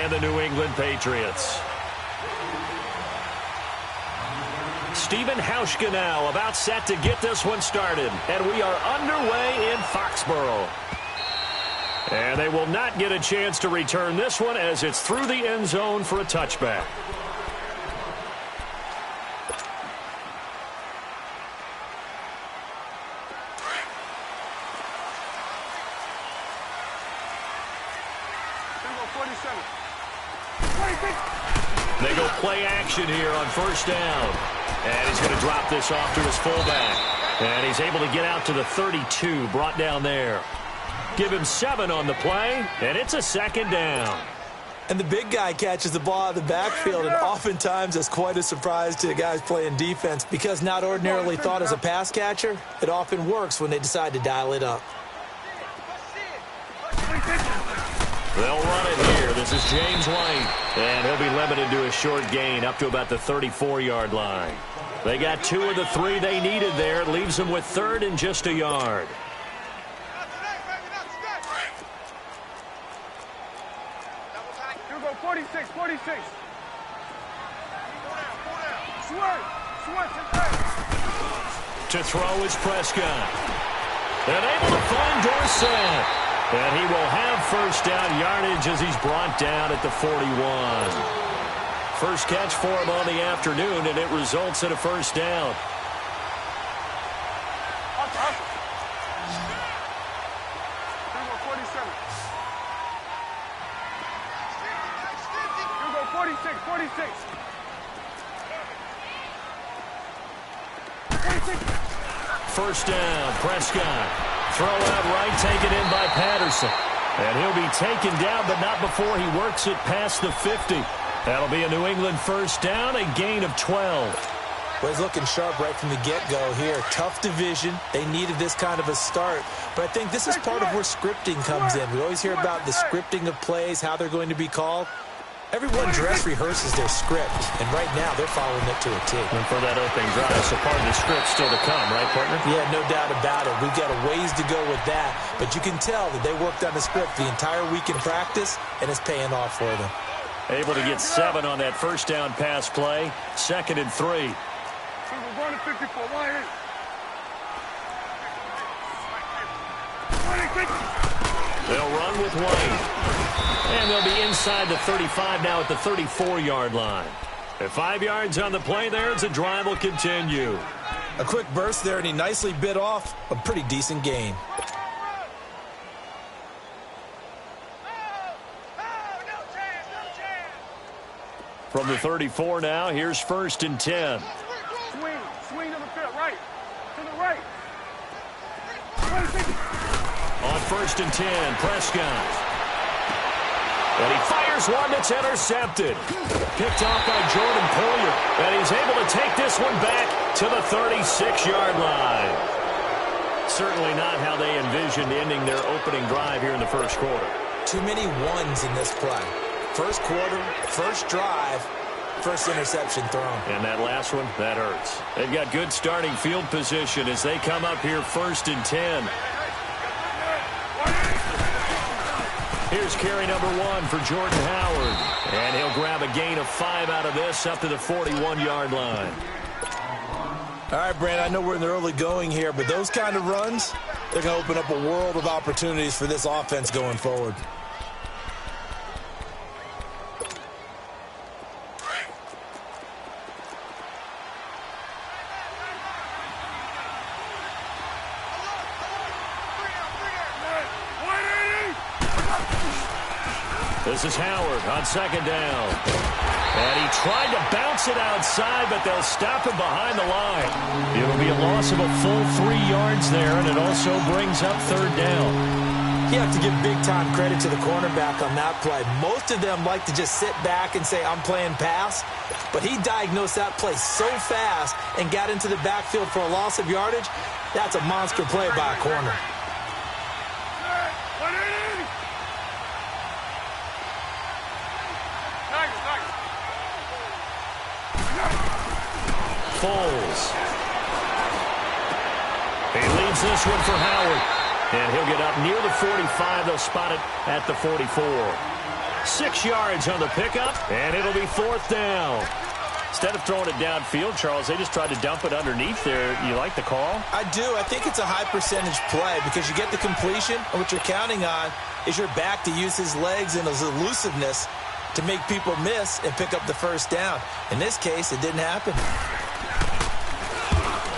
and the New England Patriots. Stephen Hauschka now about set to get this one started. And we are underway in Foxborough. And they will not get a chance to return this one as it's through the end zone for a touchback. They go play action here on first down. And he's going to drop this off to his fullback. And he's able to get out to the 32, brought down there. Give him 7 on the play, and it's a second down. And the big guy catches the ball out of the backfield, and oftentimes that's quite a surprise to the guys playing defense because not ordinarily thought as a pass catcher, it often works when they decide to dial it up. They'll run it here. This is James White, and he'll be limited to a short gain up to about the 34-yard line. They got 2 of the 3 they needed there. It leaves them with 3rd and just a yard. To throw is Prescott. And able to find Dorsett. And he will have first down yardage as he's brought down at the 41. First catch for him on the afternoon, and it results in a first down. First down, Prescott. Throw out right, taken in by Patterson. And he'll be taken down, but not before he works it past the 50. That'll be a New England first down, a gain of 12. Well, he's looking sharp right from the get-go here. Tough division. They needed this kind of a start. But I think this is part of where scripting comes in. We always hear about the scripting of plays, how they're going to be called. Everyone dress rehearses their script, and right now they're following it to a T. And for that opening drive, so part of the script still to come, right, partner? Yeah, no doubt about it. We've got a ways to go with that, but you can tell that they worked on the script the entire week in practice, and it's paying off for them. Able to get 7 on that first down pass play, 2nd and 3. They'll run with White. And they'll be inside the 35 now at the 34-yard line. At 5 yards on the play there, the drive will continue. A quick burst there, and he nicely bit off a pretty decent gain. From the 34 now, here's 1st and 10. Swing to the field, right. To the right. On 1st and 10, Prescott. And he fires one that's intercepted. Picked off by Jordan Poyer. And he's able to take this one back to the 36-yard line. Certainly not how they envisioned ending their opening drive here in the first quarter. Too many ones in this play. First quarter, first drive, first interception thrown. And that last one, that hurts. They've got good starting field position as they come up here 1st and 10. Here's carry number 1 for Jordan Howard. And he'll grab a gain of 5 out of this up to the 41-yard line. All right, Brand, I know we're in the early going here, but those kind of runs, they're going to open up a world of opportunities for this offense going forward. This is Howard on 2nd down. And he tried to bounce it outside, but they'll stop him behind the line. It'll be a loss of a full 3 yards there, and it also brings up 3rd down. You have to give big-time credit to the cornerback on that play. Most of them like to just sit back and say, I'm playing pass. But he diagnosed that play so fast and got into the backfield for a loss of yardage. That's a monster play by a corner. Foles. He leaves this one for Howard. And he'll get up near the 45. They'll spot it at the 44. 6 yards on the pickup, and it'll be 4th down. Instead of throwing it downfield, Charles, they just tried to dump it underneath there. You like the call? I do. I think it's a high percentage play because you get the completion, and what you're counting on is your back to use his legs and his elusiveness to make people miss and pick up the first down. In this case, it didn't happen.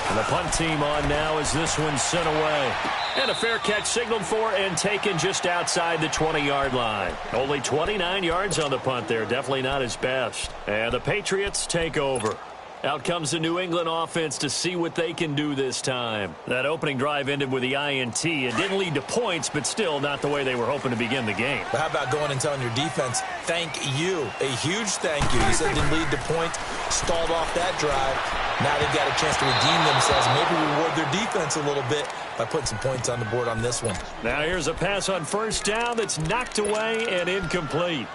And the punt team on now as this one's sent away. And a fair catch signaled for and taken just outside the 20-yard line. Only 29 yards on the punt there. Definitely not his best. And the Patriots take over. Out comes the New England offense to see what they can do this time. That opening drive ended with the INT. It didn't lead to points, but still not the way they were hoping to begin the game. But how about going and telling your defense, thank you, a huge thank you. You said it didn't lead to points, stalled off that drive. Now they've got a chance to redeem themselves, maybe reward their defense a little bit by putting some points on the board on this one. Now here's a pass on first down that's knocked away and incomplete.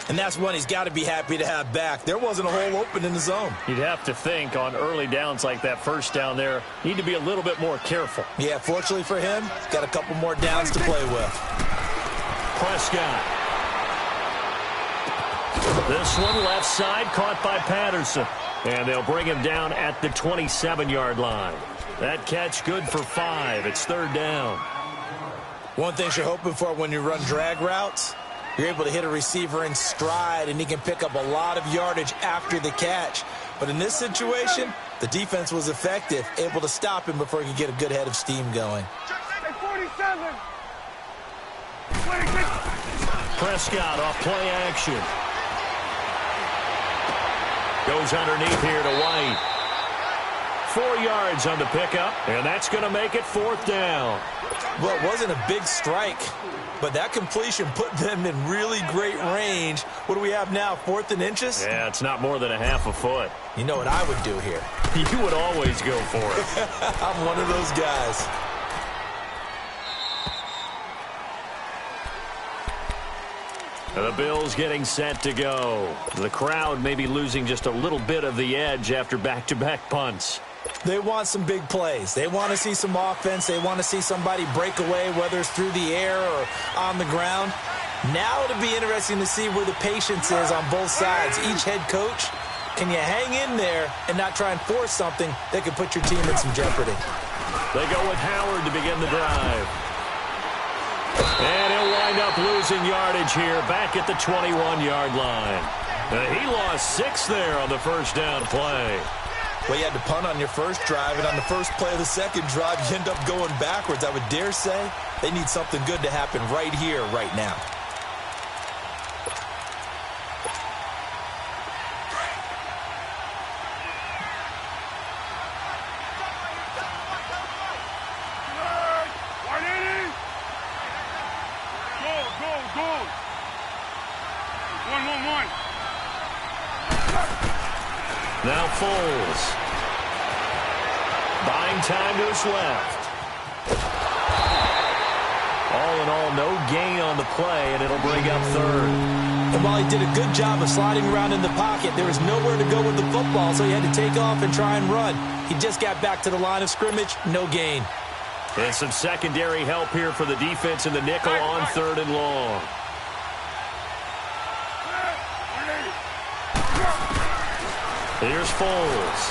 And that's one he's got to be happy to have back. There wasn't a hole open in the zone. You'd have to think on early downs like that first down there, need to be a little bit more careful. Yeah, fortunately for him, got a couple more downs to play with. Prescott. This one left side caught by Patterson. And they'll bring him down at the 27-yard line. That catch good for 5. It's 3rd down. One thing you're hoping for when you run drag routes, you're able to hit a receiver in stride, and he can pick up a lot of yardage after the catch. But in this situation, the defense was effective, able to stop him before he could get a good head of steam going. Hey, 47. Prescott off play action. Goes underneath here to White. 4 yards on the pickup, and that's going to make it 4th down. Well, it wasn't a big strike, but that completion put them in really great range. What do we have now, 4th and inches? Yeah, it's not more than a half a foot. You know what I would do here? You would always go for it. I'm one of those guys. The Bills getting set to go. The crowd may be losing just a little bit of the edge after back-to-back punts. They want some big plays. They want to see some offense. They want to see somebody break away, whether it's through the air or on the ground. Now it'll be interesting to see where the patience is on both sides. Each head coach, can you hang in there and not try and force something that could put your team in some jeopardy? They go with Howard to begin the drive. And he'll wind up losing yardage here back at the 21-yard line. He lost 6 there on the first down play. Well, you had to punt on your first drive, and on the first play of the second drive, you end up going backwards. I would dare say they need something good to happen right here, right now. Now Foles. Buying time to his left. All in all, no gain on the play, and it'll bring up 3rd. And while he did a good job of sliding around in the pocket, there was nowhere to go with the football, so he had to take off and try and run. He just got back to the line of scrimmage, no gain. And some secondary help here for the defense in the nickel on 3rd and long. Here's Foles.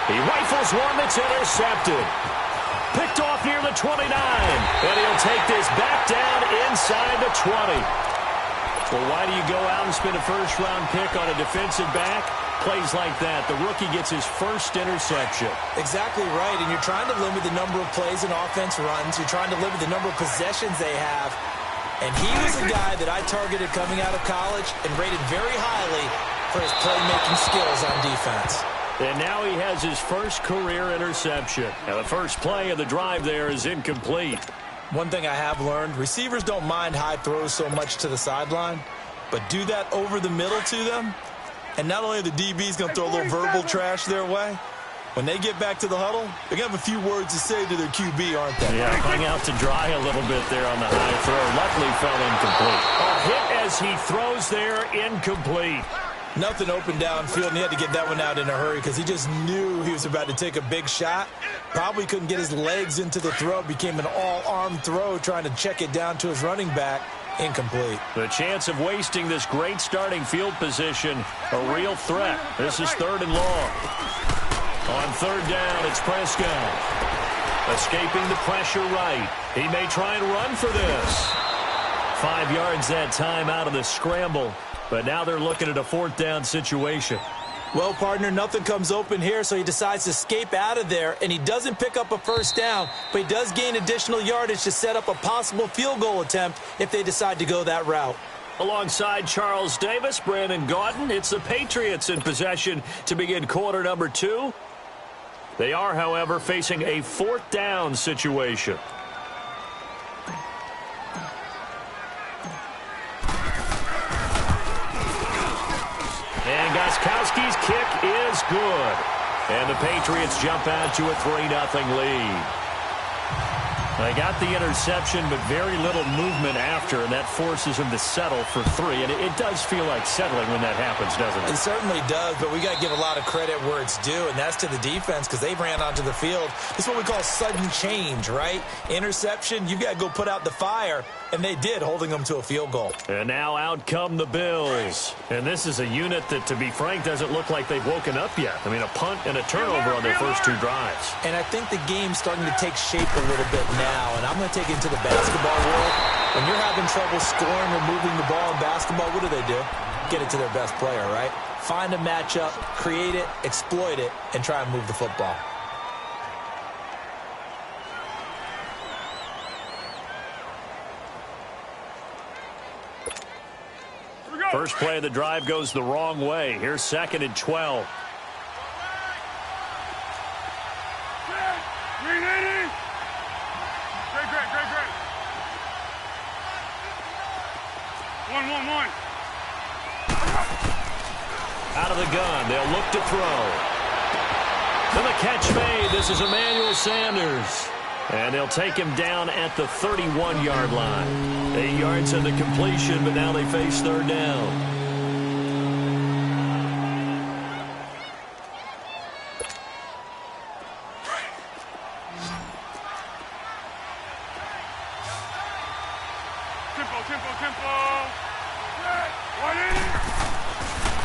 He rifles one that's intercepted. Picked off near the 29. And he'll take this back down inside the 20. Well, why do you go out and spend a first-round pick on a defensive back? Plays like that. The rookie gets his first interception. Exactly right. And you're trying to limit the number of plays an offense runs. You're trying to limit the number of possessions they have. And he was a guy that I targeted coming out of college and rated very highly for his playmaking skills on defense. And now he has his first career interception. And the first play of the drive there is incomplete. One thing I have learned, receivers don't mind high throws so much to the sideline, but do that over the middle to them, and not only are the DBs going to throw a little verbal trash their way, when they get back to the huddle, they're going to have a few words to say to their QB, aren't they? Yeah, hung out to dry a little bit there on the high throw. Luckily fell incomplete. A hit as he throws there, incomplete. Nothing open downfield, and he had to get that one out in a hurry because he just knew he was about to take a big shot. Probably couldn't get his legs into the throw. Became an all-arm throw trying to check it down to his running back. Incomplete. The chance of wasting this great starting field position, a real threat. This is 3rd and long. On 3rd down, it's Prescott. Escaping the pressure right. He may try and run for this. 5 yards that time out of the scramble, but now they're looking at a 4th down situation. Well, partner, nothing comes open here, so he decides to escape out of there, and he doesn't pick up a 1st down, but he does gain additional yardage to set up a possible field goal attempt if they decide to go that route. Alongside Charles Davis, Brandon Gaudin, it's the Patriots in possession to begin quarter number 2. They are, however, facing a 4th down situation. And Gostkowski's kick is good. And the Patriots jump out to a 3-0 lead. They got the interception, but very little movement after, and that forces him to settle for 3. And it does feel like settling when that happens, doesn't it? It certainly does, but we got to give a lot of credit where it's due, and that's to the defense because they ran onto the field. This is what we call sudden change, right? Interception, you got to go put out the fire, and they did, holding them to a field goal. And now out come the Bills. And this is a unit that, to be frank, doesn't look like they've woken up yet. I mean, a punt and a turnover on their first 2 drives. And I think the game's starting to take shape a little bit now, and I'm going to take it into the basketball world. When you're having trouble scoring or moving the ball in basketball, what do? Get it to their best player, right? Find a matchup, create it, exploit it, and try and move the football. First play of the drive goes the wrong way. Here's 2nd and 12. Great. 1-1-1. Out of the gun. They'll look to throw. And the catch made. This is Emmanuel Sanders. And they'll take him down at the 31-yard line. 8 yards on the completion, but now they face 3rd down. Tempo.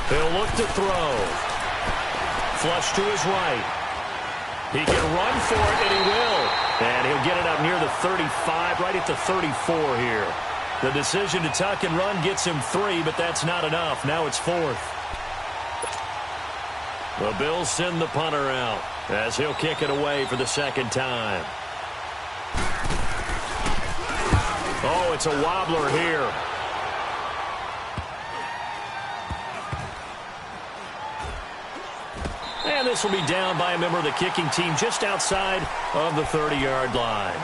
He'll look to throw. Flush to his right. He can run for it, and he will. And he'll get it up near the 35, right at the 34 here. The decision to tuck and run gets him 3, but that's not enough. Now it's 4th. The Bills send the punter out as he'll kick it away for the 2nd time. Oh, it's a wobbler here. And this will be down by a member of the kicking team just outside of the 30-yard line.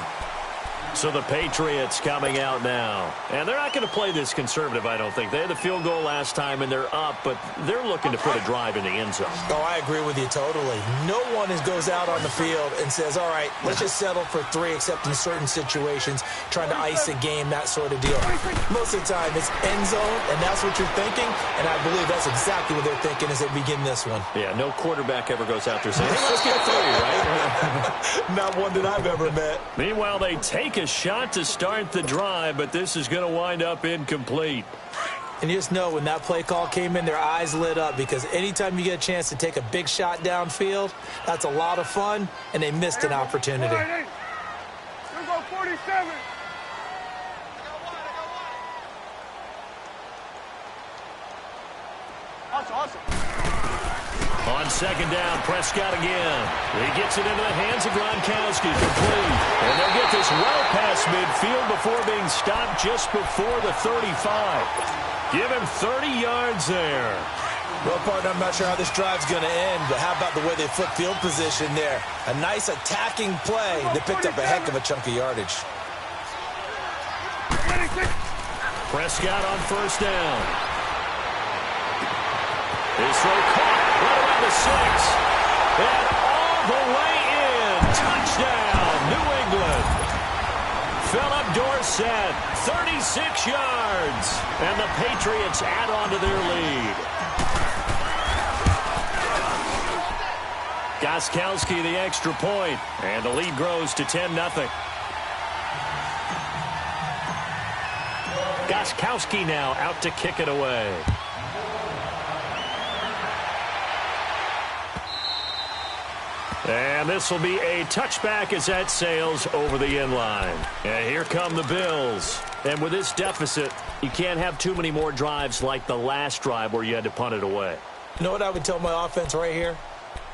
So the Patriots coming out now. And they're not going to play this conservative, I don't think. They had the field goal last time, and they're up, but they're looking to put a drive in the end zone. Oh, I agree with you totally. No one goes out on the field and says, all right, let's just settle for 3, except in certain situations, trying to ice a game, that sort of deal. Most of the time, it's end zone, and that's what you're thinking, and I believe that's exactly what they're thinking as they begin this one. Yeah, no quarterback ever goes out there saying, hey, let's get 3, right? Not one that I've ever met. Meanwhile, they take a shot to start the drive, but this is going to wind up incomplete. And you just know when that play call came in, their eyes lit up because anytime you get a chance to take a big shot downfield, that's a lot of fun, and they missed an opportunity. Here go 47. Awesome. On 2nd down, Prescott again. He gets it into the hands of Gronkowski, complete. And they'll get this well past midfield before being stopped just before the 35. Give him 30 yards there. Well, partner, I'm not sure how this drive's going to end, but how about the way they flip field position there? A nice attacking play. They picked up a heck of a chunk of yardage. Prescott on 1st down. His throw caught right around the 6. And all the way in. Touchdown, New England. Philip Dorsett, 36 yards. And the Patriots add on to their lead. Gostkowski the extra point. And the lead grows to 10-0. Gostkowski now out to kick it away. And this will be a touchback as that sails over the end line. And here come the Bills. And with this deficit, you can't have too many more drives like the last drive where you had to punt it away. You know what I would tell my offense right here?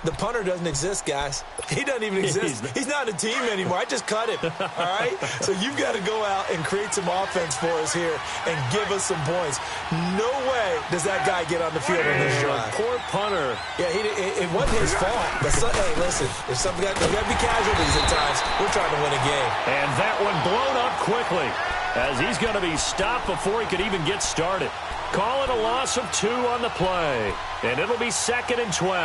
The punter doesn't exist, guys. He doesn't even exist. He's not a team anymore. I just cut him, all right? So you've got to go out and create some offense for us here and give us some points. No way does that guy get on the field on this drive. Poor punter. Yeah, it wasn't his fault. But hey, listen, if something there's got to be casualties at times. We're trying to win a game. And that one blown up quickly as he's going to be stopped before he could even get started. Call it a loss of 2 on the play. And it'll be 2nd and 12.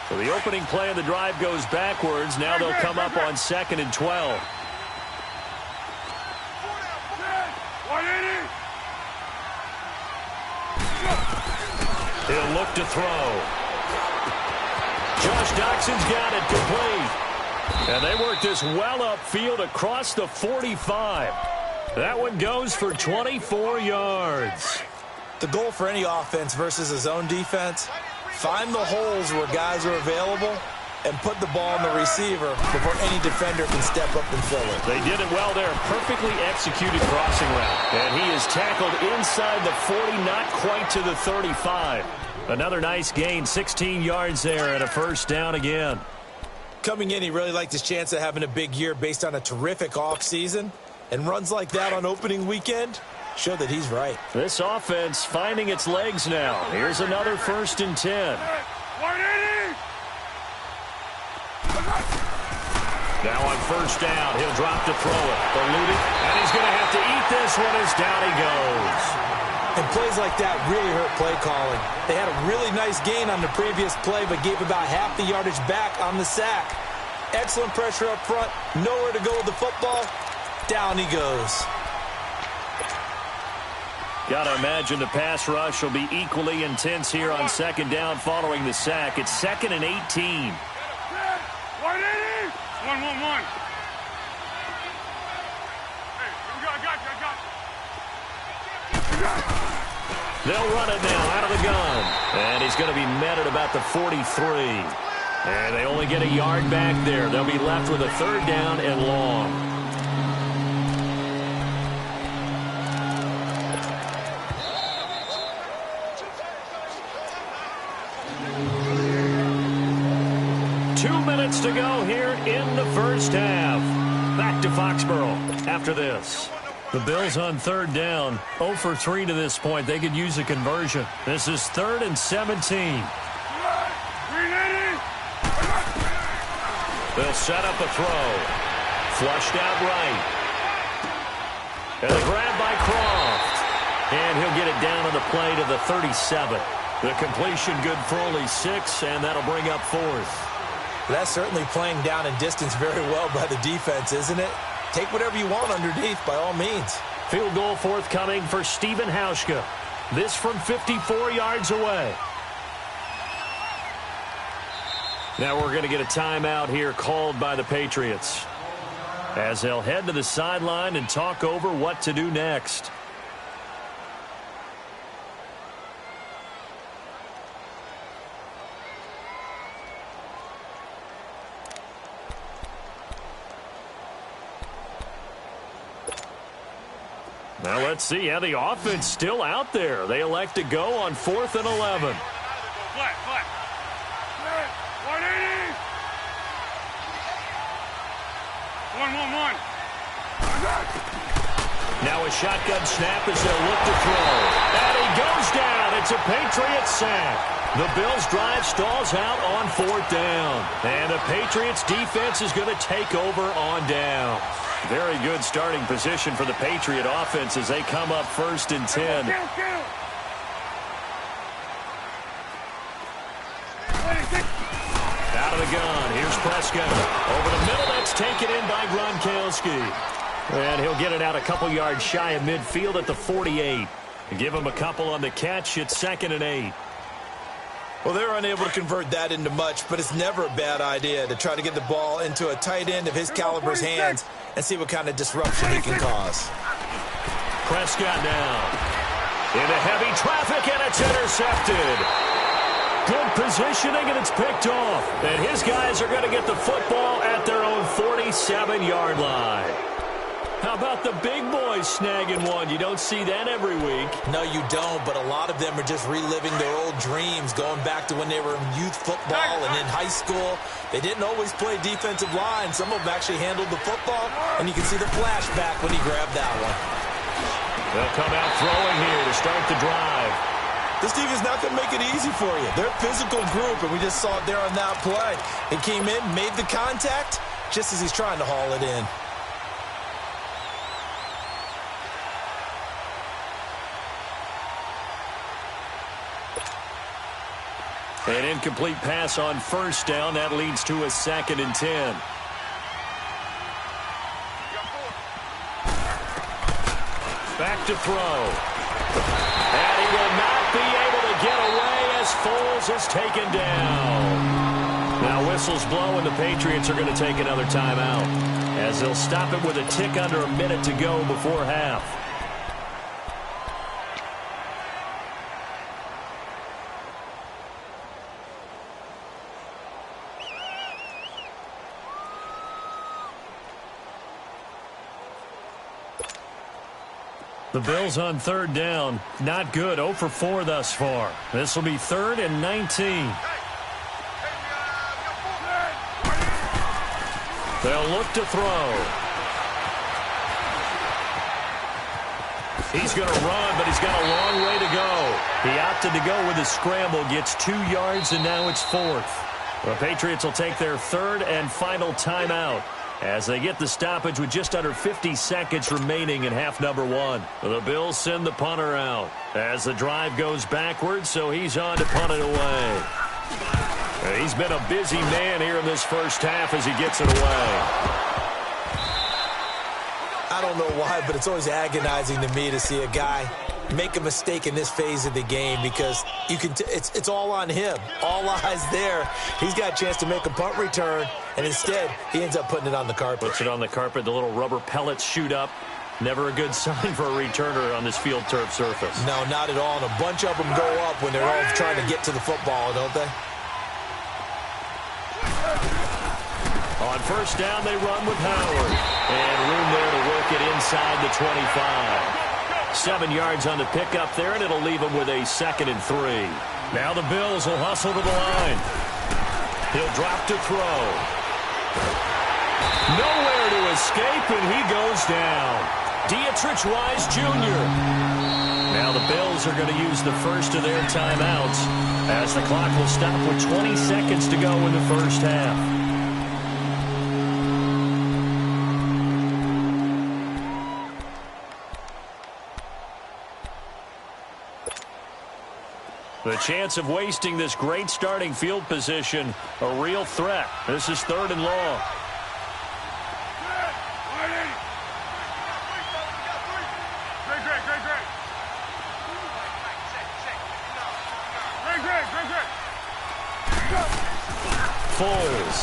So the opening play of the drive goes backwards. Now they'll come up on 2nd and 12. He'll look to throw. Josh Doxson's got it complete. And they work this well upfield across the 45. That one goes for 24 yards. The goal for any offense versus a zone defense, find the holes where guys are available and put the ball on the receiver before any defender can step up and fill it. They did it well there. Perfectly executed crossing route. And he is tackled inside the 40, not quite to the 35. Another nice gain, 16 yards there and a first down again. Coming in, he really liked his chance of having a big year based on a terrific offseason. And runs like that on opening weekend show that he's right. This offense finding its legs now. Here's another 1st and 10. Now on 1st down, he'll drop to throw it. Eluded, and he's going to have to eat this one as down he goes. And plays like that really hurt play calling. They had a really nice gain on the previous play, but gave about half the yardage back on the sack. Excellent pressure up front. Nowhere to go with the football. Down he goes. Got to imagine the pass rush will be equally intense here on 2nd down following the sack. It's 2nd and 18. 1-1-1. Hey, I got you. They'll run it now out of the gun. And he's going to be met at about the 43. And they only get a yard back there. They'll be left with a 3rd down and long. To go here in the first half. Back to Foxborough after this. The Bills on 3rd down. 0 for 3 to this point. They could use a conversion. This is 3rd and 17. They'll set up a throw. Flushed out right. And a grab by Croft. And he'll get it down on the play to the 37. The completion good for only 6, and that'll bring up 4th. That's certainly playing down and distance very well by the defense, isn't it? Take whatever you want underneath, by all means. Field goal forthcoming for Stephen Hauschka. This from 54 yards away. Now we're going to get a timeout here called by the Patriots, as they'll head to the sideline and talk over what to do next. Now let's see how the offense still out there. They elect to go on 4th and 11. Flat. 180. 1-1-1. Now a shotgun snap as they'll look to throw. And he goes down. It's a Patriots sack. The Bills drive stalls out on 4th down. And the Patriots defense is going to take over on down. Very good starting position for the Patriot offense as they come up 1st and 10. Out of the gun. Here's Prescott. Over the middle. That's taken in by Gronkowski. And he'll get it out a couple yards shy of midfield at the 48. Give him a couple on the catch. It's 2nd and 8. Well, they were unable to convert that into much, but it's never a bad idea to try to get the ball into a tight end of his caliber's hands and see what kind of disruption he can cause. Prescott now. Into heavy traffic, and it's intercepted. Good positioning, and it's picked off. And his guys are going to get the football at their own 47-yard line. How about the big boys snagging one? You don't see that every week. No, you don't, but a lot of them are just reliving their old dreams, going back to when they were in youth football and in high school. They didn't always play defensive line. Some of them actually handled the football, and you can see the flashback when he grabbed that one. They'll come out throwing here to start the drive. This team is not going to make it easy for you. They're a physical group, and we just saw it there on that play. He came in, made the contact, just as he's trying to haul it in. An incomplete pass on first down. That leads to a 2nd and 10. Back to throw. And he will not be able to get away as Foles is taken down. Now whistles blow, and the Patriots are going to take another timeout, as they'll stop it with a tick under a minute to go before half. The Bills on 3rd down. Not good. 0 for 4 thus far. This will be 3rd and 19. They'll look to throw. He's going to run, but he's got a long way to go. He opted to go with a scramble, gets 2 yards, and now it's 4th. The Patriots will take their 3rd and final timeout as they get the stoppage with just under 50 seconds remaining in half number 1. The Bills send the punter out as the drive goes backwards, so he's on to punt it away. He's been a busy man here in this first half as he gets it away. I don't know why, but it's always agonizing to me to see a guy make a mistake in this phase of the game, because you can it's all on him. All eyes there. He's got a chance to make a punt return, and instead he ends up putting it on the carpet. Puts it on the carpet. The little rubber pellets shoot up. Never a good sign for a returner on this field turf surface. No, not at all. And a bunch of them go up when they're all trying to get to the football, don't they? On first down, they run with Howard. And room there to work it inside the 25. 7 yards on the pickup there, and it'll leave him with a 2nd and 3. Now the Bills will hustle to the line. He'll drop to throw. Nowhere to escape, and he goes down. Dietrich Wise Jr. Now the Bills are going to use the first of their timeouts as the clock will stop with 20 seconds to go in the first half. The chance of wasting this great starting field position, a real threat. This is 3rd and long. Foles.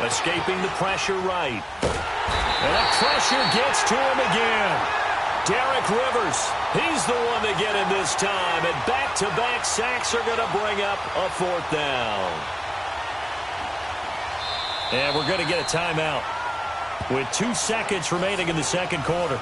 Escaping the pressure right. And that pressure gets to him again. Derek Rivers, he's the one to get in this time, and back-to-back sacks are going to bring up a 4th down. And we're going to get a timeout with 2 seconds remaining in the second quarter.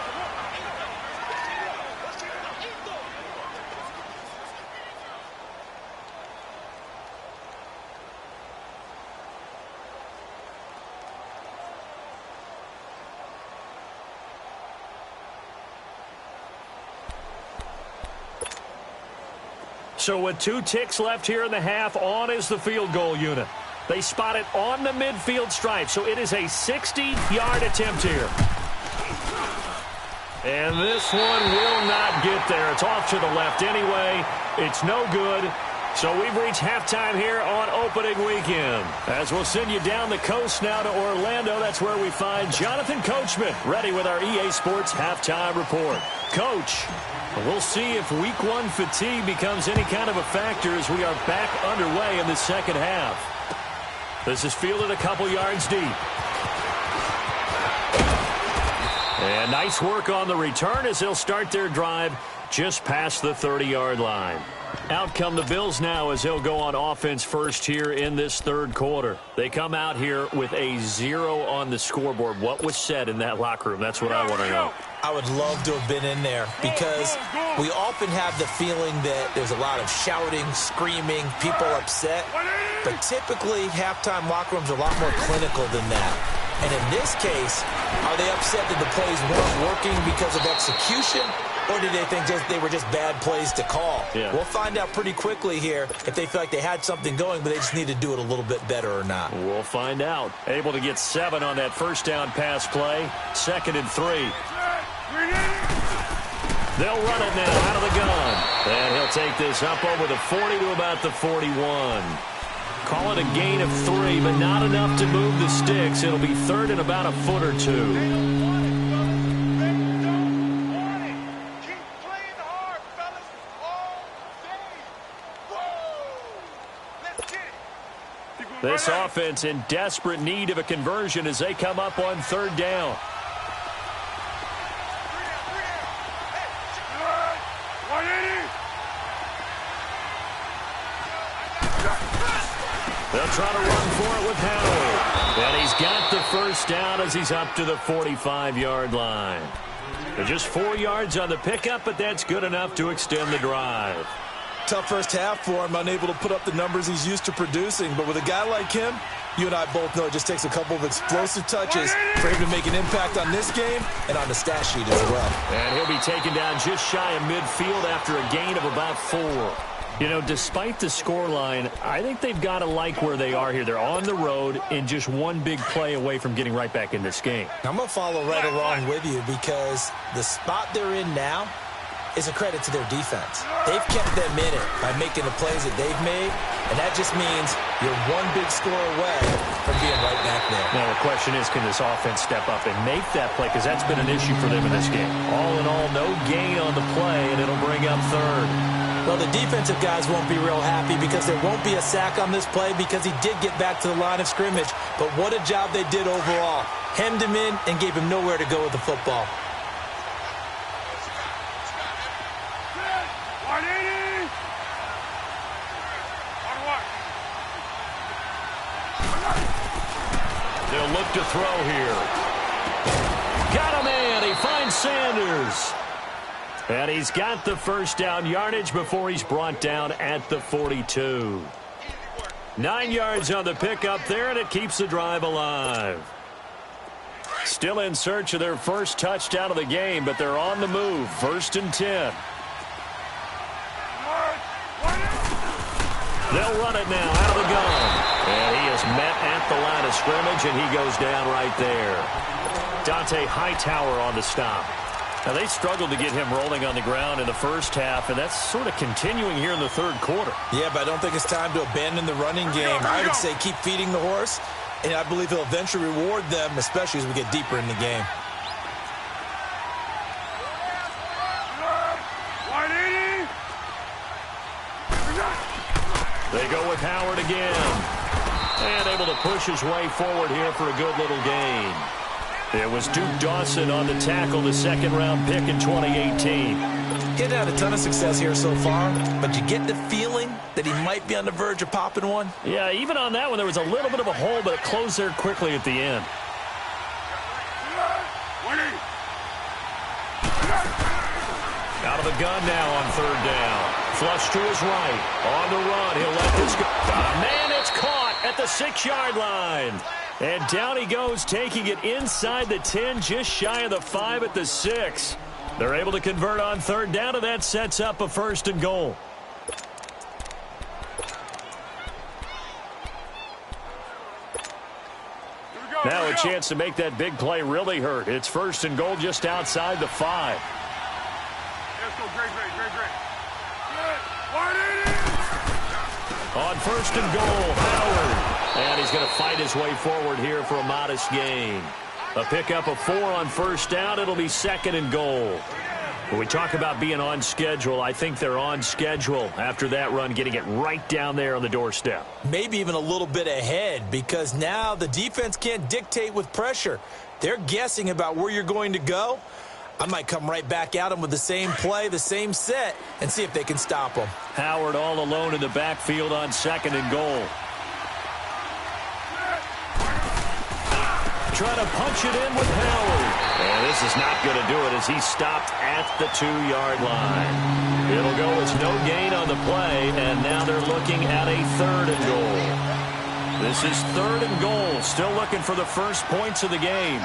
So with 2 ticks left here in the half, on is the field goal unit. They spot it on the midfield stripe, so it is a 60-yard attempt here. And this one will not get there. It's off to the left anyway. It's no good. So we've reached halftime here on opening weekend. As we'll send you down the coast now to Orlando, that's where we find Jonathan Coachman, ready with our EA Sports halftime report. Coach, we'll see if week one fatigue becomes any kind of a factor as we are back underway in the second half. This is fielded a couple yards deep. And nice work on the return as they'll start their drive just past the 30-yard line. Out come the Bills now as they'll go on offense first here in this third quarter. They come out here with a 0 on the scoreboard. What was said in that locker room? That's what I want to know. I would love to have been in there because we often have the feeling that there's a lot of shouting, screaming, people upset. But typically, halftime locker rooms are a lot more clinical than that. And in this case, are they upset that the plays weren't working because of execution? Or did they think they were just bad plays to call? Yeah. We'll find out pretty quickly here if they feel like they had something going, but they just need to do it a little bit better or not. We'll find out. Able to get 7 on that first down pass play. 2nd and 3. They'll run it now out of the gun. And he'll take this up over the 40 to about the 41. Call it a gain of 3, but not enough to move the sticks. It'll be 3rd and about a foot or 2. This offense in desperate need of a conversion as they come up on 3rd down. They'll try to run for it with Howard. And he's got the first down as he's up to the 45-yard line. They're just 4 yards on the pickup, but that's good enough to extend the drive. Tough first half for him, unable to put up the numbers he's used to producing. But with a guy like him, you and I both know it just takes a couple of explosive touches for him to make an impact on this game and on the stat sheet as well. And he'll be taken down just shy of midfield after a gain of about 4. You know, despite the scoreline, I think they've got to like where they are here. They're on the road and just one big play away from getting right back in this game. I'm going to follow right along with you because the spot they're in now is a credit to their defense. They've kept them in it by making the plays that they've made, and that just means you're one big score away from being right back there. Now, the question is, can this offense step up and make that play? Because that's been an issue for them in this game. All in all, no gain on the play, and it'll bring up 3rd. Well, the defensive guys won't be real happy because there won't be a sack on this play because he did get back to the line of scrimmage. But what a job they did overall. Hemmed him in and gave him nowhere to go with the football. They'll look to throw here. Got a man. He finds Sanders. And he's got the first down yardage before he's brought down at the 42. 9 yards on the pickup there, and it keeps the drive alive. Still in search of their first touchdown of the game, but they're on the move. 1st and 10. They'll run it now out of the gun. And he is met at the line of scrimmage, and he goes down right there. Dante Hightower on the stop. Now, they struggled to get him rolling on the ground in the first half, and that's sort of continuing here in the third quarter. Yeah, but I don't think it's time to abandon the running game. I would say keep feeding the horse, and I believe he'll eventually reward them, especially as we get deeper in the game. They go with Howard again. And able to push his way forward here for a good little gain. It was Duke Dawson on the tackle, the 2nd-round pick in 2018. He's had a ton of success here so far, but you get the feeling that he might be on the verge of popping one. Yeah, even on that one, there was a little bit of a hole, but it closed there quickly at the end. Out of the gun now on 3rd down. Flush to his right. On the run. He'll let this go. Got a man. It's caught at the 6-yard line. And down he goes, taking it inside the 10, just shy of the 5 at the 6. They're able to convert on 3rd down, and that sets up a 1st and goal. Now a chance to make that big play really hurt. It's 1st and goal just outside the 5. Let's go, great. On first and goal, Howard. And he's going to fight his way forward here for a modest gain. A pickup of 4 on first down. It'll be second and goal. When we talk about being on schedule, I think they're on schedule after that run, getting it right down there on the doorstep. Maybe even a little bit ahead, because now the defense can't dictate with pressure. They're guessing about where you're going to go. I might come right back at them with the same play, the same set, and see if they can stop them. Howard all alone in the backfield on second and goal. Trying to punch it in with Howard. And this is not going to do it as he's stopped at the 2-yard line. It'll go as no gain on the play, and now they're looking at a third and goal. This is third and goal, still looking for the first points of the game.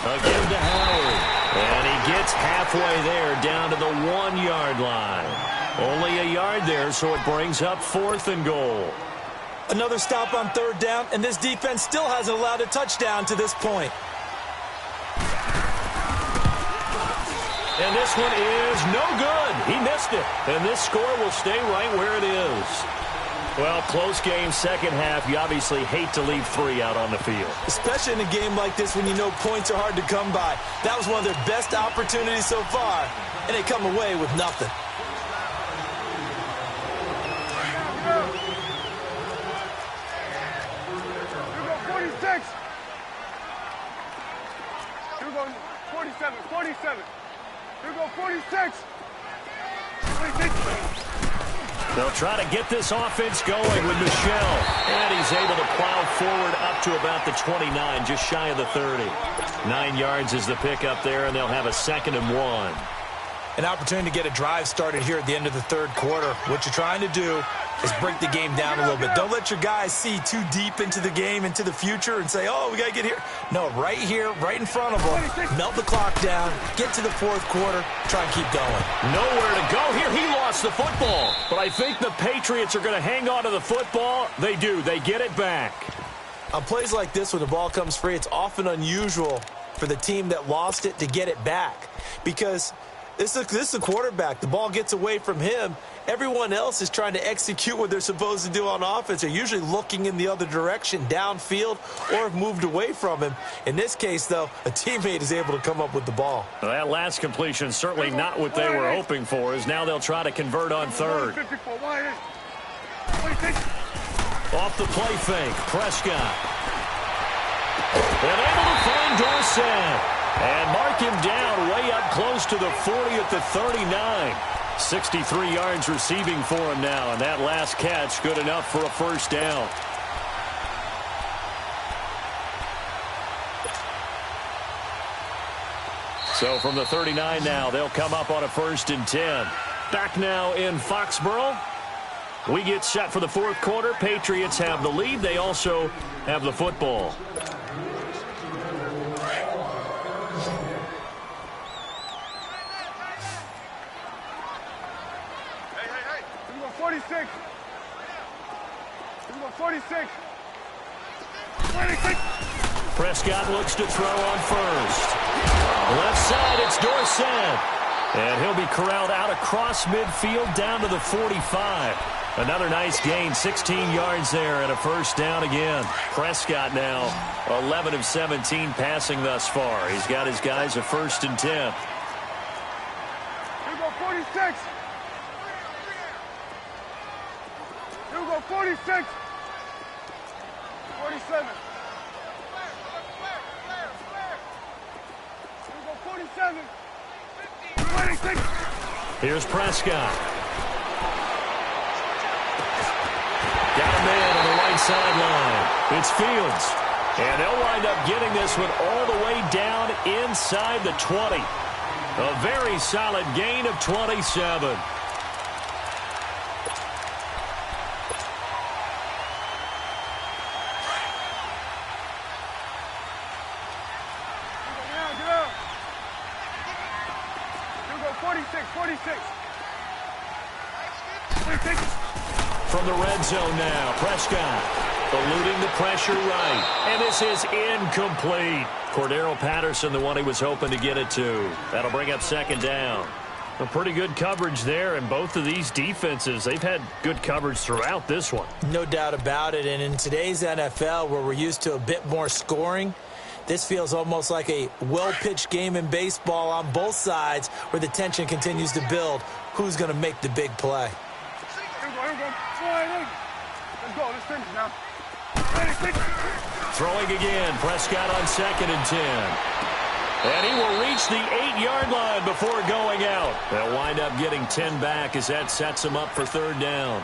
Again to Howard. And he gets halfway there down to the 1-yard line. Only a yard there, so it brings up fourth and goal. Another stop on third down, and this defense still hasn't allowed a touchdown to this point. And this one is no good. He missed it. And this score will stay right where it is. Well, close game, second half. You obviously hate to leave 3 out on the field. Especially in a game like this when you know points are hard to come by. That was one of their best opportunities so far, and they come away with nothing. Here we go, 46. Here we go, 47, 47. Here we go, 46. 46. They'll try to get this offense going with Michel. And he's able to plow forward up to about the 29, just shy of the 30. 9 yards is the pickup there, and they'll have a second and 1. An opportunity to get a drive started here at the end of the third quarter. What you're trying to do is break the game down a little bit. Don't let your guys see too deep into the game, into the future, and say, oh, we got to get here. No, right here, right in front of them. Melt the clock down, get to the fourth quarter, try and keep going. Nowhere to go here. He lost the football. But I think the Patriots are going to hang on to the football. They do. They get it back. On plays like this, when the ball comes free, it's often unusual for the team that lost it to get it back. Because this is a quarterback. The ball gets away from him. Everyone else is trying to execute what they're supposed to do on offense. They're usually looking in the other direction, downfield, or have moved away from him. In this case, though, a teammate is able to come up with the ball. Well, that last completion certainly not what they were hoping for, as now they'll try to convert on third. Off the play fake, Prescott. And able to find Dorsett. And mark him down way up close to the 40 at the 39. 63 yards receiving for him now, and that last catch good enough for a first down. So from the 39 now, they'll come up on a first and 10. Back now in Foxborough. We get set for the fourth quarter. Patriots have the lead. They also have the football. Here we go, 46. Here we go, 46. 26. Prescott looks to throw on first. Left side, it's Dorsett. And he'll be corralled out across midfield down to the 45. Another nice gain, 16 yards there and a first down again. Prescott now 11 of 17 passing thus far. He's got his guys a first and 10. Here we go, 46. Here we go, 46. 47. Here we go, 47. 26. Here's Prescott. Got a man on the right sideline. It's Fields. And they'll wind up getting this one all the way down inside the 20. A very solid gain of 27. Get out. Here we go, 46, 46. 46. From the red zone now, Prescott. Eluding the pressure right. And this is incomplete. Cordero Patterson, the one he was hoping to get it to. That'll bring up second down. A pretty good coverage there, and both of these defenses, they've had good coverage throughout this one. No doubt about it, and in today's NFL, where we're used to a bit more scoring, this feels almost like a well-pitched game in baseball on both sides where the tension continues to build. Who's going to make the big play? Here we go. Let's go. Let's finish now. Throwing again, Prescott on 2nd and 10. And he will reach the 8-yard line before going out. They'll wind up getting 10 back as that sets him up for 3rd down.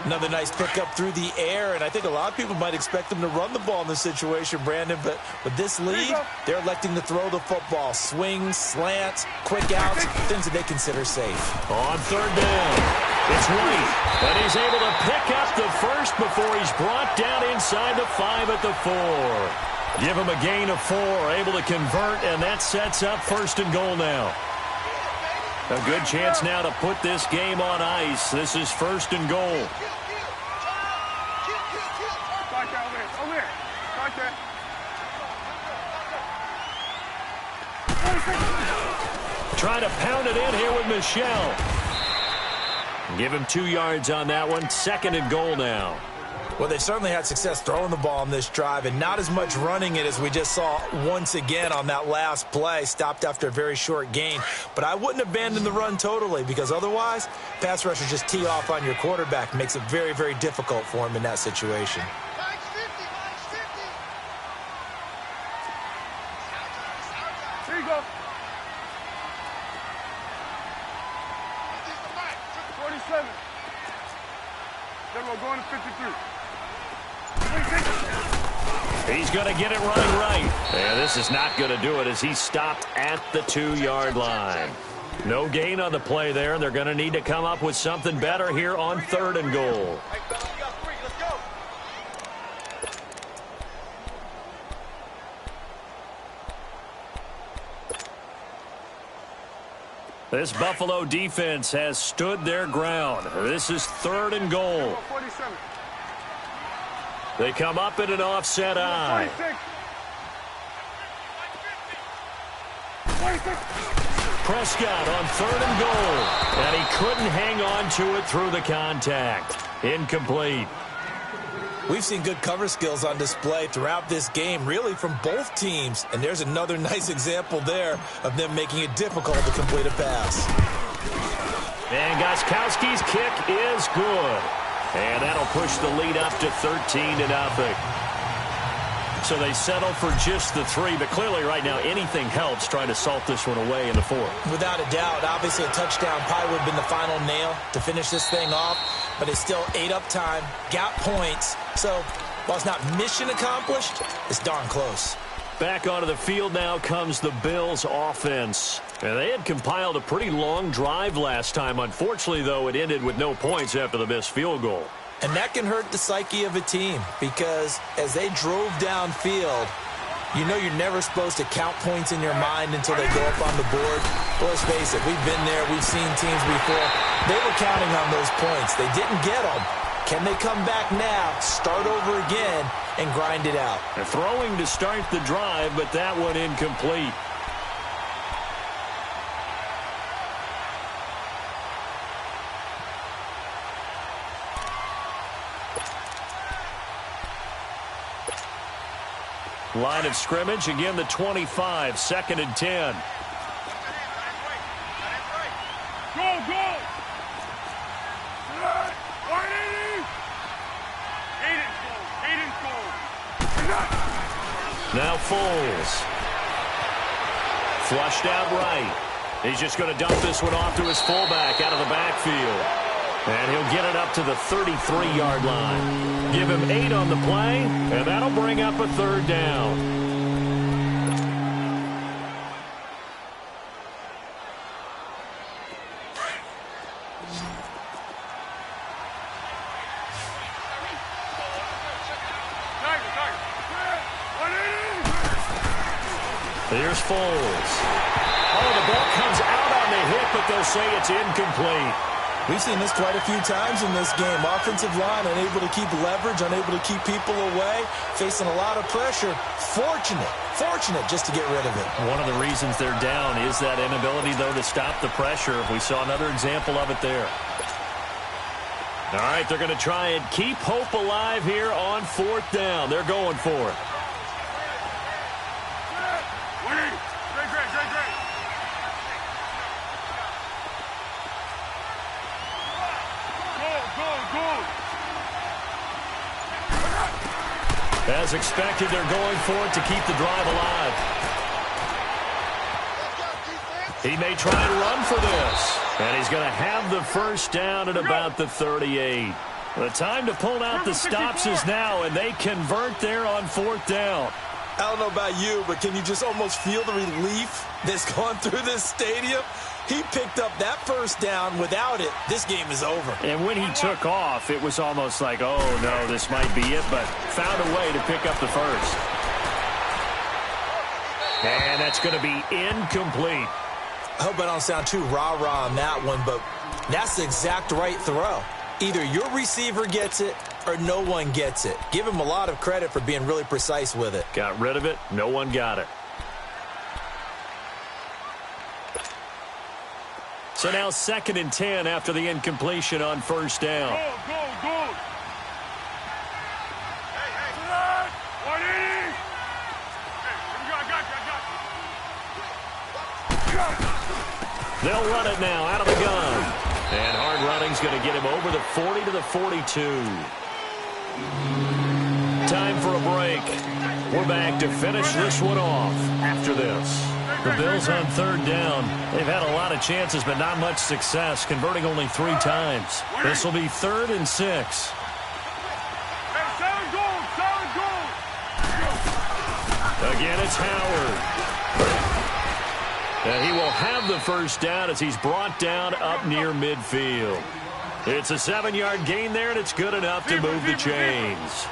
Another nice pickup through the air, and I think a lot of people might expect them to run the ball in this situation, Brandon, but with this lead, they're electing to throw the football. Swings, slants, quick outs, things that they consider safe. On 3rd down, it's White, and he's able to pick up the first before he's brought down inside the 5 at the 4. Give him a gain of 4, able to convert, and that sets up 1st and goal now. A good chance now to put this game on ice. This is 1st and goal. Trying to pound it in here with Michelle. Give him 2 yards on that one. 2nd and goal now. Well, they certainly had success throwing the ball on this drive, and not as much running it as we just saw once again on that last play. Stopped after a very short gain. But I wouldn't abandon the run totally, because otherwise, pass rushers just tee off on your quarterback. Makes it very, very difficult for him in that situation. Here you go. 47. Then we're going to 53. He's going to get it running right. And this is not going to do it as he's stopped at the 2-yard line. No gain on the play there. They're going to need to come up with something better here on 3rd and goal. This Buffalo defense has stood their ground. This is 3rd and goal. 47. They come up in an offset eye. 46. Prescott on 3rd and goal. And he couldn't hang on to it through the contact. Incomplete. We've seen good cover skills on display throughout this game, really from both teams. And there's another nice example there of them making it difficult to complete a pass. And Gostkowski's kick is good. And that'll push the lead up to 13-0. So they settle for just the 3, but clearly right now anything helps trying to salt this one away in the 4th. Without a doubt, obviously a touchdown probably would have been the final nail to finish this thing off, but it's still 8 up time, got points, so while it's not mission accomplished, it's darn close. Back onto the field now comes the Bills offense. And they had compiled a pretty long drive last time. Unfortunately, though, it ended with no points after the missed field goal. And that can hurt the psyche of a team because as they drove downfield, you know you're never supposed to count points in your mind until they go up on the board. Well, let's face it, we've been there. We've seen teams before. They were counting on those points. They didn't get them. Can they come back now, start over again, and grind it out? They're throwing to start the drive, but that one incomplete. Line of scrimmage, again the 25, 2nd and 10. Go! Now Foles. Flushed out right. He's just going to dump this one off to his fullback out of the backfield. And he'll get it up to the 33-yard line. Give him 8 on the play, and that'll bring up a 3rd down. Here's Foles. Oh, the ball comes out on the hit, but they'll say it's incomplete. We've seen this quite a few times in this game. Offensive line unable to keep leverage, unable to keep people away, facing a lot of pressure. Fortunate just to get rid of it. One of the reasons they're down is that inability, though, to stop the pressure. We saw another example of it there. All right, they're going to try and keep hope alive here on 4th down. They're going for it. As expected, they're going for it to keep the drive alive. He may try and run for this. And he's going to have the first down at about the 38. The time to pull out the stops is now, and they convert there on 4th down. I don't know about you, but can you just almost feel the relief that's gone through this stadium? He picked up that first down. Without it, this game is over. And when he took off, it was almost like, oh, no, this might be it, but found a way to pick up the first. And that's going to be incomplete. I hope I don't sound too rah-rah on that one, but that's the exact right throw. Either your receiver gets it or no one gets it. Give him a lot of credit for being really precise with it. Got rid of it. No one got it. So now 2nd and 10 after the incompletion on 1st down. Go. Hey. 180. Hey, I got you. They'll run it now out of the gun. And hard running's going to get him over the 40 to the 42. Time for a break. We're back to finish this one off after this. The Bills on 3rd down. They've had a lot of chances, but not much success, converting only 3 times. This will be 3rd and 6. Hey, 7 goals. Again, it's Howard. And he will have the first down as he's brought down up near midfield. It's a 7-yard gain there, and it's good enough to move the chains.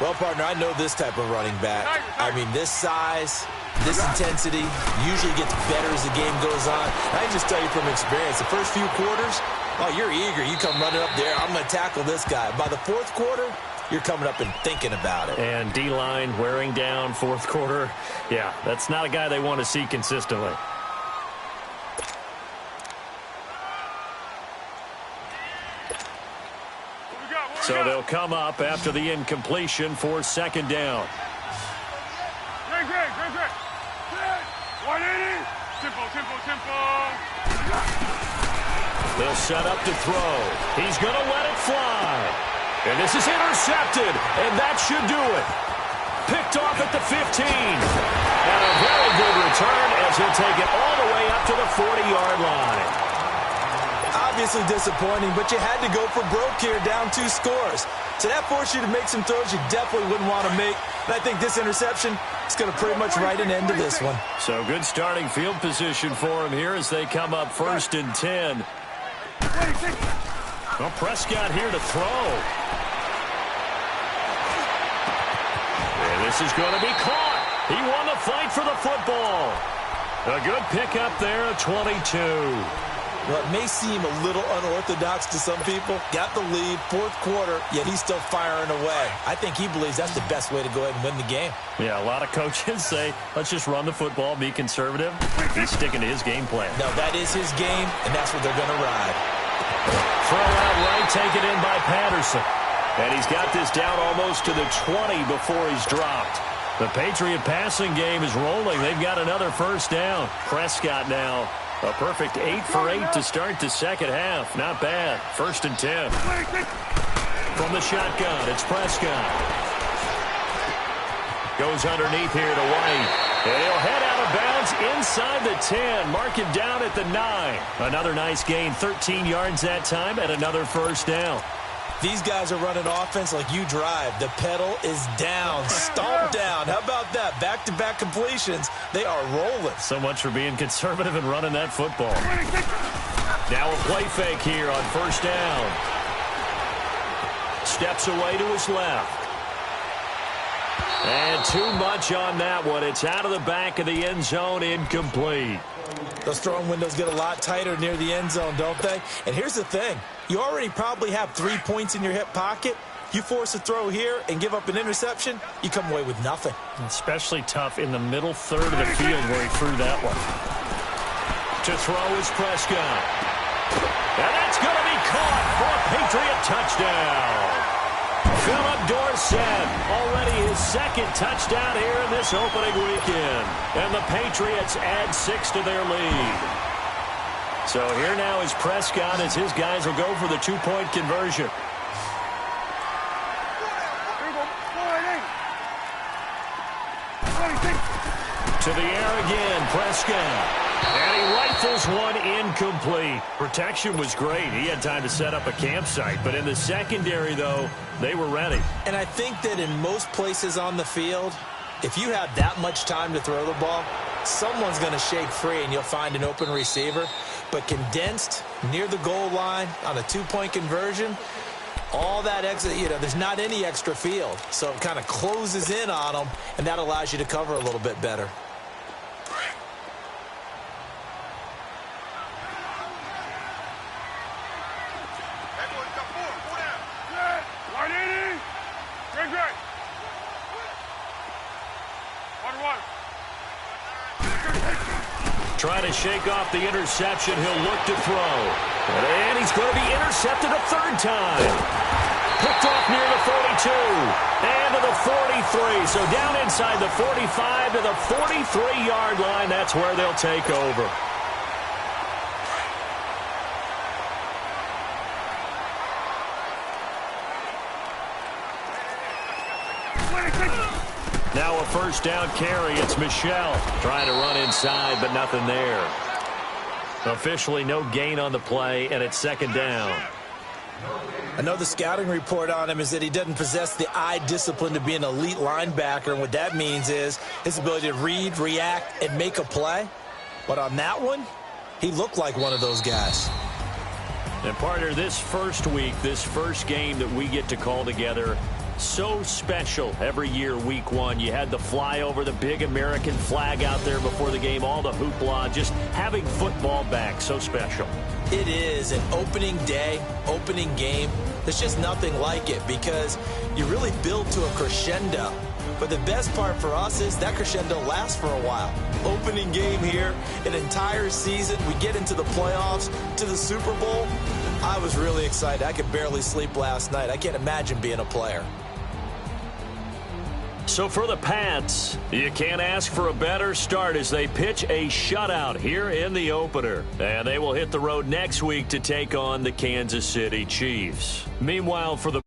Well, partner, I know this type of running back. I mean, this size, this intensity usually gets better as the game goes on. I can just tell you from experience, the first few quarters, oh, you're eager. You come running up there, I'm going to tackle this guy. By the 4th quarter, you're coming up and thinking about it. And D-line wearing down 4th quarter. Yeah, that's not a guy they want to see consistently. So they'll come up after the incompletion for 2nd down. Great. 180. Tempo. They'll set up to throw. He's going to let it fly. And this is intercepted, and that should do it. Picked off at the 15. And a very good return as he'll take it all the way up to the 40-yard line. Obviously disappointing, but you had to go for broke here, down 2 scores. So that forced you to make some throws you definitely wouldn't want to make. And I think this interception is going to pretty much write an end to this one. So good starting field position for him here as they come up 1st and 10. Well, Prescott here to throw. And this is going to be caught. He won the fight for the football. A good pickup there at 22. Well, it may seem a little unorthodox to some people. Got the lead, 4th quarter, yet he's still firing away. I think he believes that's the best way to go ahead and win the game. Yeah, a lot of coaches say, let's just run the football, be conservative. He's sticking to his game plan. No, that is his game, and that's what they're going to ride. Throw out right, taken in by Patterson. And he's got this down almost to the 20 before he's dropped. The Patriot passing game is rolling. They've got another first down. Prescott now. A perfect 8 for 8 to start the 2nd half. Not bad. 1st and 10. From the shotgun, it's Prescott. Goes underneath here to White. And he'll head out of bounds inside the 10. Mark him down at the 9. Another nice gain, 13 yards that time, and another first down. These guys are running offense like you drive. The pedal is down, stomped down. How about that? Back-to-back completions. They are rolling. So much for being conservative and running that football. Now a play fake here on 1st down. Steps away to his left. And too much on that one. It's out of the back of the end zone, incomplete. Those throwing windows get a lot tighter near the end zone, don't they? And here's the thing. You already probably have 3 points in your hip pocket. You force a throw here and give up an interception, you come away with nothing. Especially tough in the middle third of the field where he threw that one. To throw is Prescott. And that's going to be caught for a Patriot touchdown. Philip Dorsett, already his second touchdown here in this opening weekend. And the Patriots add 6 to their lead. So here now is Prescott as his guys will go for the 2-point conversion. To the air again, Prescott. And he rifles one incomplete. Protection was great. He had time to set up a campsite. But in the secondary, though, they were ready. And I think that in most places on the field, if you have that much time to throw the ball, someone's going to shake free and you'll find an open receiver. But condensed near the goal line on a 2-point conversion, all that extra, there's not any extra field. So it kind of closes in on them, and that allows you to cover a little bit better. Trying to shake off the interception. He'll look to throw. And he's going to be intercepted a third time. Picked off near the 42. And to the 43. So down inside the 45 to the 43-yard line. That's where they'll take over. Now a first down carry. It's Michel trying to run inside, but nothing there. Officially no gain on the play, and it's second down. I know the scouting report on him is that he doesn't possess the eye discipline to be an elite linebacker, and what that means is his ability to read, react, and make a play. But on that one, he looked like one of those guys. And partner, this first week, this first game that we get to call together, so special every year, week one. You had the flyover, the big American flag out there before the game, all the hoopla, just having football back, so special. It is an opening day, opening game. There's just nothing like it because you really build to a crescendo. But the best part for us is that crescendo lasts for a while. Opening game here, an entire season. We get into the playoffs, to the Super Bowl. I was really excited. I could barely sleep last night. I can't imagine being a player. So for the Pats, you can't ask for a better start as they pitch a shutout here in the opener. And they will hit the road next week to take on the Kansas City Chiefs. Meanwhile, for the